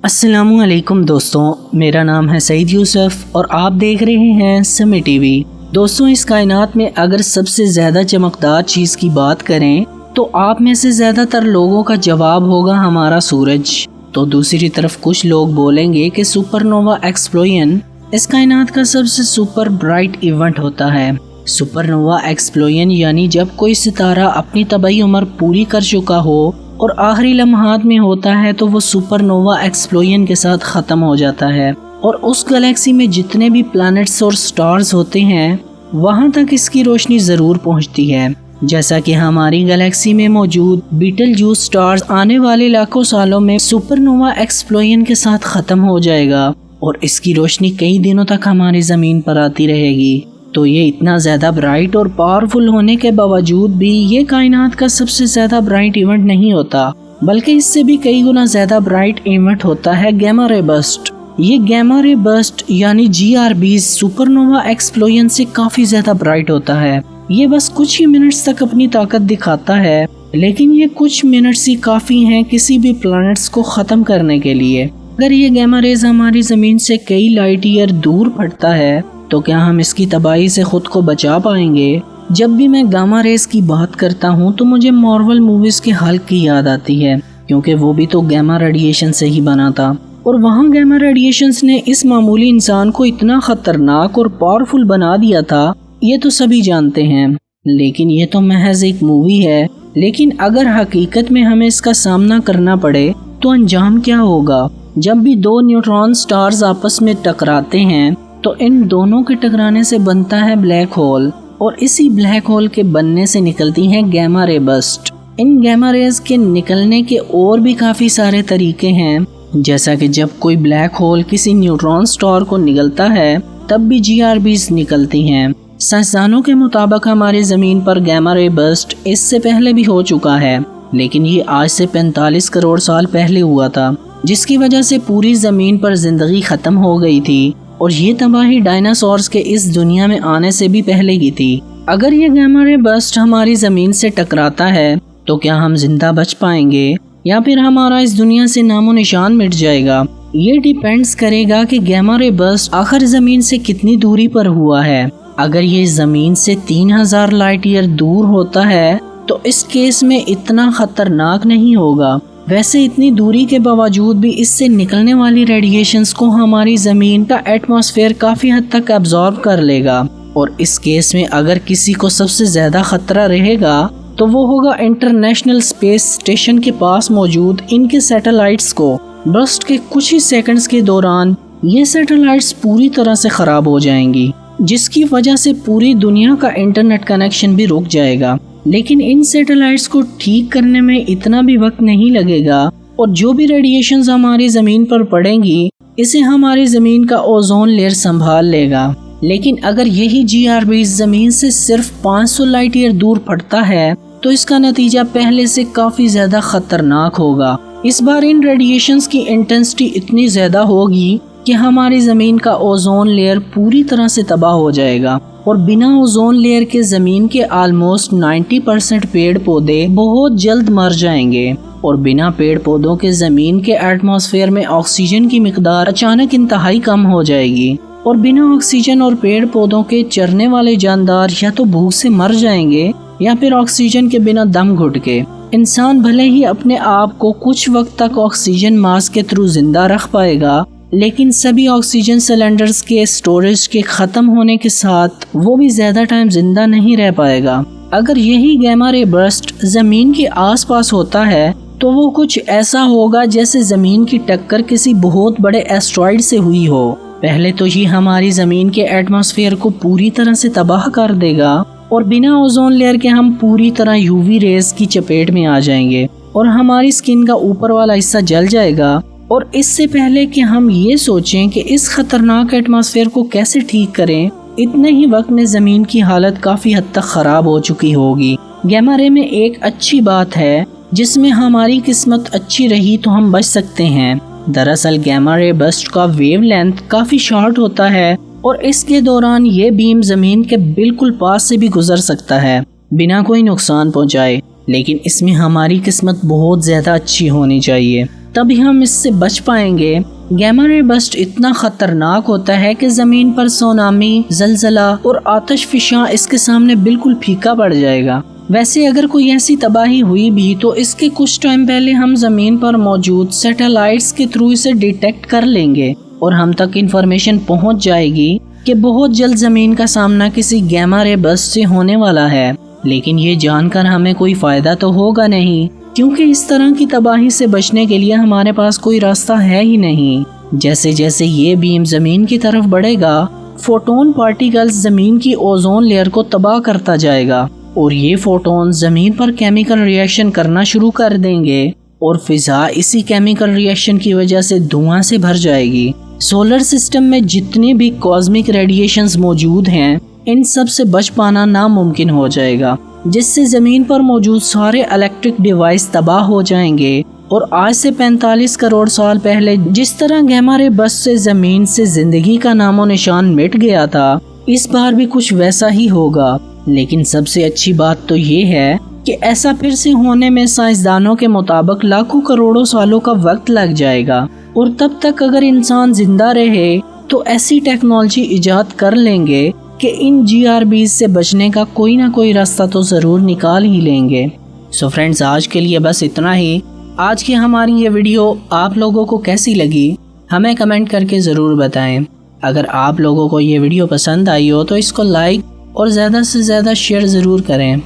السلام علیکم دوستوں، میرا نام ہے سعید یوسف اور آپ دیکھ رہے ہیں سمی ٹی وی۔ دوستوں، اس کائنات میں اگر سب سے زیادہ چمکدار چیز کی بات کریں تو آپ میں سے زیادہ تر لوگوں کا جواب ہوگا ہمارا سورج۔ تو دوسری طرف کچھ لوگ بولیں گے کہ سپر نووا ایکسپلوژن اس کائنات کا سب سے سپر برائٹ ایونٹ ہوتا ہے۔ سپر نووا ایکسپلوژن یعنی جب کوئی ستارہ اپنی طبعی عمر پوری کر چکا ہو اور آخری لمحات میں ہوتا ہے تو وہ سپر نووا ایکسپلوژن کے ساتھ ختم ہو جاتا ہے، اور اس گلیکسی میں جتنے بھی پلانٹس اور سٹارز ہوتے ہیں وہاں تک اس کی روشنی ضرور پہنچتی ہے۔ جیسا کہ ہماری گلیکسی میں موجود بیٹل جوس سٹارز آنے والے لاکھوں سالوں میں سپر نووا ایکسپلوژن کے ساتھ ختم ہو جائے گا اور اس کی روشنی کئی دنوں تک ہماری زمین پر آتی رہے گی۔ تو یہ اتنا زیادہ برائٹ اور پاورفل ہونے کے باوجود بھی یہ کائنات کا سب سے زیادہ برائٹ ایونٹ نہیں ہوتا، بلکہ اس سے بھی کئی گنا زیادہ برائٹ ایونٹ ہوتا ہے گیما رے برسٹ۔ یہ گیما رے برسٹ یعنی GRBs سپر نووا ایکسپلوژن سے کافی زیادہ برائٹ ہوتا ہے۔ یہ بس کچھ ہی منٹس تک اپنی طاقت دکھاتا ہے، لیکن یہ کچھ منٹس ہی کافی ہیں کسی بھی پلانٹس کو ختم کرنے کے لیے۔ اگر یہ گیما ریز ہماری زمین سے کئی لائٹ ایئر دور پڑتا ہے تو کیا ہم اس کی تباہی سے خود کو بچا پائیں گے؟ جب بھی میں گاما ریز کی بات کرتا ہوں تو مجھے مارول موویز کے ہلک کی یاد آتی ہے، کیونکہ وہ بھی تو گیما ریڈیشن سے ہی بنا تھا، اور وہاں گیما ریڈیشنز نے اس معمولی انسان کو اتنا خطرناک اور پاورفل بنا دیا تھا، یہ تو سبھی جانتے ہیں۔ لیکن یہ تو محض ایک مووی ہے، لیکن اگر حقیقت میں ہمیں اس کا سامنا کرنا پڑے تو انجام کیا ہوگا؟ جب بھی دو نیوٹرون سٹارز آپس میں ٹکراتے ہیں تو ان دونوں کے ٹکرانے سے بنتا ہے بلیک ہول، اور اسی بلیک ہول کے بننے سے نکلتی ہیں گیما رے برسٹ۔ ان گیما ریز کے نکلنے کے اور بھی کافی سارے طریقے ہیں، جیسا کہ جب کوئی بلیک ہول کسی نیوٹرون سٹار کو نگلتا ہے تب بھی GRBs نکلتی ہیں۔ سائنسدانوں کے مطابق ہماری زمین پر گیما رے برسٹ اس سے پہلے بھی ہو چکا ہے، لیکن یہ آج سے 45 کروڑ سال پہلے ہوا تھا، جس کی وجہ سے پوری زمین پر زندگی ختم ہو گئی تھی، اور یہ تباہی ڈائناسورز کے اس دنیا میں آنے سے بھی پہلے کی تھی۔ اگر یہ گیما رے برسٹ ہماری زمین سے ٹکراتا ہے تو کیا ہم زندہ بچ پائیں گے یا پھر ہمارا اس دنیا سے نام و نشان مٹ جائے گا؟ یہ ڈیپینڈز کرے گا کہ گیما رے برسٹ آخر زمین سے کتنی دوری پر ہوا ہے۔ اگر یہ زمین سے 3000 لائٹ ایئر دور ہوتا ہے تو اس کیس میں اتنا خطرناک نہیں ہوگا۔ ویسے اتنی دوری کے باوجود بھی اس سے نکلنے والی ریڈیشنز کو ہماری زمین کا ایٹماسفیئر کافی حد تک ایبزارب کر لے گا، اور اس کیس میں اگر کسی کو سب سے زیادہ خطرہ رہے گا تو وہ ہوگا انٹرنیشنل اسپیس اسٹیشن کے پاس موجود ان کے سیٹلائٹس کو۔ برسٹ کے کچھ ہی سیکنڈز کے دوران یہ سیٹلائٹس پوری طرح سے خراب ہو جائیں گی، جس کی وجہ سے پوری دنیا کا انٹرنیٹ کنیکشن بھی رک جائے گا۔ لیکن ان سیٹلائٹس کو ٹھیک کرنے میں اتنا بھی وقت نہیں لگے گا، اور جو بھی ریڈیشنز ہماری زمین پر پڑیں گی اسے ہماری زمین کا اوزون لیئر سنبھال لے گا۔ لیکن اگر یہی GRB زمین سے صرف 500 لائٹ ایئر دور پڑتا ہے تو اس کا نتیجہ پہلے سے کافی زیادہ خطرناک ہوگا۔ اس بار ان ریڈیشنز کی انٹینسٹی اتنی زیادہ ہوگی کہ ہماری زمین کا اوزون لیئر پوری طرح سے تباہ ہو جائے گا، اور بنا اوزون لیئر کے زمین کے آلموسٹ 90% پیڑ پودے بہت جلد مر جائیں گے، اور بنا پیڑ پودوں کے زمین کے ایٹماسفیئر میں آکسیجن کی مقدار اچانک انتہائی کم ہو جائے گی، اور بنا آکسیجن اور پیڑ پودوں کے چرنے والے جاندار یا تو بھوک سے مر جائیں گے یا پھر آکسیجن کے بنا دم گھٹ کے۔ انسان بھلے ہی اپنے آپ کو کچھ وقت تک آکسیجن ماسک کے تھرو زندہ رکھ پائے گا، لیکن سبھی آکسیجن سلنڈرز کے سٹوریج کے ختم ہونے کے ساتھ وہ بھی زیادہ ٹائم زندہ نہیں رہ پائے گا۔ اگر یہی گیما رے برسٹ زمین کے آس پاس ہوتا ہے تو وہ کچھ ایسا ہوگا جیسے زمین کی ٹکر کسی بہت بڑے ایسٹرائیڈ سے ہوئی ہو۔ پہلے تو یہ ہماری زمین کے ایٹماسفیئر کو پوری طرح سے تباہ کر دے گا، اور بنا اوزون لیئر کے ہم پوری طرح UV ریز کی چپیٹ میں آ جائیں گے، اور ہماری سکن کا اوپر والا حصہ جل جائے گا۔ اور اس سے پہلے کہ ہم یہ سوچیں کہ اس خطرناک ایٹماسفیئر کو کیسے ٹھیک کریں، اتنے ہی وقت میں زمین کی حالت کافی حد تک خراب ہو چکی ہوگی۔ گیما رے میں ایک اچھی بات ہے جس میں ہماری قسمت اچھی رہی تو ہم بچ سکتے ہیں۔ دراصل گیما رے برسٹ کا ویو لینتھ کافی شارٹ ہوتا ہے، اور اس کے دوران یہ بیم زمین کے بالکل پاس سے بھی گزر سکتا ہے بنا کوئی نقصان پہنچائے، لیکن اس میں ہماری قسمت بہت زیادہ اچھی ہونی چاہیے۔ تبھی ہم اس سے بچ پائیں گے۔ گیما رے برسٹ اتنا خطرناک ہوتا ہے کہ زمین پر سونامی، زلزلہ اور آتش فشاں اس کے سامنے بالکل پھیکا پڑ جائے گا۔ ویسے اگر کوئی ایسی تباہی ہوئی بھی تو اس کے کچھ ٹائم پہلے ہم زمین پر موجود سیٹلائٹس کے تھرو اسے ڈیٹیکٹ کر لیں گے اور ہم تک انفارمیشن پہنچ جائے گی کہ بہت جلد زمین کا سامنا کسی گیما رے برسٹ سے ہونے والا ہے۔ لیکن یہ جان کر ہمیں کوئی فائدہ تو ہوگا نہیں، کیونکہ اس طرح کی تباہی سے بچنے کے لیے ہمارے پاس کوئی راستہ ہے ہی نہیں۔ جیسے جیسے یہ بیم زمین کی طرف بڑھے گا، فوٹون پارٹیکلز زمین کی اوزون لیئر کو تباہ کرتا جائے گا اور یہ فوٹون زمین پر کیمیکل ریئیکشن کرنا شروع کر دیں گے اور فضا اسی کیمیکل ریئیکشن کی وجہ سے دھواں سے بھر جائے گی۔ سولر سسٹم میں جتنے بھی کاسمک ریڈیشنز موجود ہیں، ان سب سے بچ پانا ناممکن ہو جائے گا، جس سے زمین پر موجود سارے الیکٹرک ڈیوائس تباہ ہو جائیں گے۔ اور آج سے 45 کروڑ سال پہلے جس طرح گیما رے برسٹ سے زمین سے زندگی کا نام و نشان مٹ گیا تھا، اس بار بھی کچھ ویسا ہی ہوگا۔ لیکن سب سے اچھی بات تو یہ ہے کہ ایسا پھر سے ہونے میں سائنسدانوں کے مطابق لاکھوں کروڑوں سالوں کا وقت لگ جائے گا، اور تب تک اگر انسان زندہ رہے تو ایسی ٹیکنالوجی ایجاد کر لیں گے کہ ان GRBs سے بچنے کا کوئی نہ کوئی راستہ تو ضرور نکال ہی لیں گے۔ سو فرینڈز، آج کے لیے بس اتنا ہی۔ آج کی ہماری یہ ویڈیو آپ لوگوں کو کیسی لگی ہمیں کمنٹ کر کے ضرور بتائیں۔ اگر آپ لوگوں کو یہ ویڈیو پسند آئی ہو تو اس کو لائک اور زیادہ سے زیادہ شیئر ضرور کریں۔